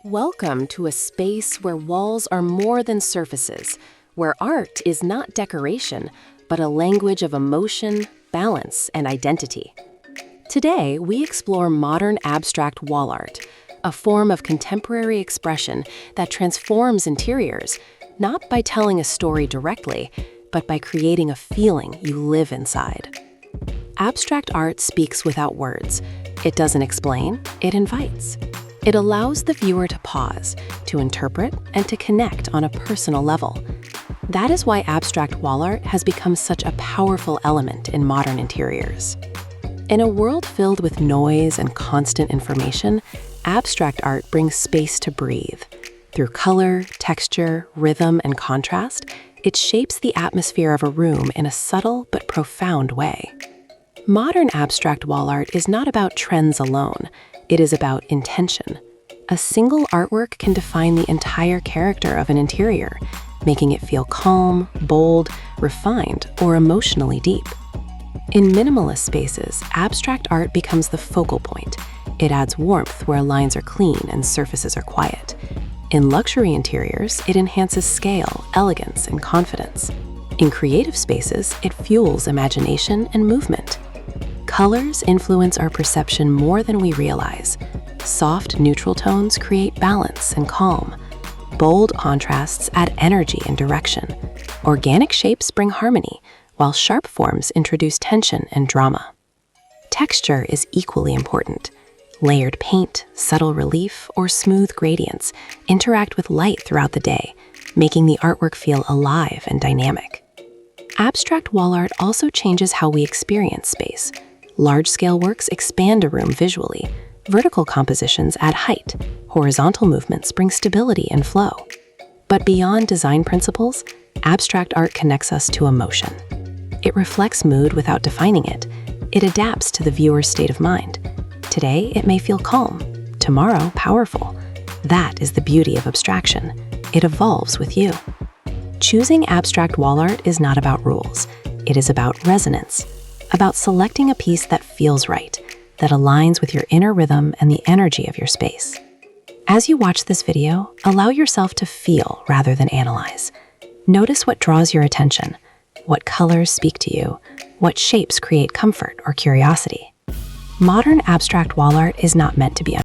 Welcome to a space where walls are more than surfaces, where art is not decoration, but a language of emotion, balance, and identity. Today, we explore modern abstract wall art, a form of contemporary expression that transforms interiors, not by telling a story directly, but by creating a feeling you live inside. Abstract art speaks without words. It doesn't explain, it invites. It allows the viewer to pause, to interpret, and to connect on a personal level. That is why abstract wall art has become such a powerful element in modern interiors. In a world filled with noise and constant information, abstract art brings space to breathe. Through color, texture, rhythm, and contrast, it shapes the atmosphere of a room in a subtle but profound way. Modern abstract wall art is not about trends alone. It is about intention. A single artwork can define the entire character of an interior, making it feel calm, bold, refined, or emotionally deep. In minimalist spaces, abstract art becomes the focal point. It adds warmth where lines are clean and surfaces are quiet. In luxury interiors, it enhances scale, elegance, and confidence. In creative spaces, it fuels imagination and movement. Colors influence our perception more than we realize. Soft, neutral tones create balance and calm. Bold contrasts add energy and direction. Organic shapes bring harmony, while sharp forms introduce tension and drama. Texture is equally important. Layered paint, subtle relief, or smooth gradients interact with light throughout the day, making the artwork feel alive and dynamic. Abstract wall art also changes how we experience space. Large-scale works expand a room visually. Vertical compositions add height. Horizontal movements bring stability and flow. But beyond design principles, abstract art connects us to emotion. It reflects mood without defining it. It adapts to the viewer's state of mind. Today, it may feel calm. Tomorrow, powerful. That is the beauty of abstraction. It evolves with you. Choosing abstract wall art is not about rules. It is about resonance. About selecting a piece that feels right, that aligns with your inner rhythm and the energy of your space. As you watch this video, allow yourself to feel rather than analyze. Notice what draws your attention, what colors speak to you, what shapes create comfort or curiosity. Modern abstract wall art is not meant to be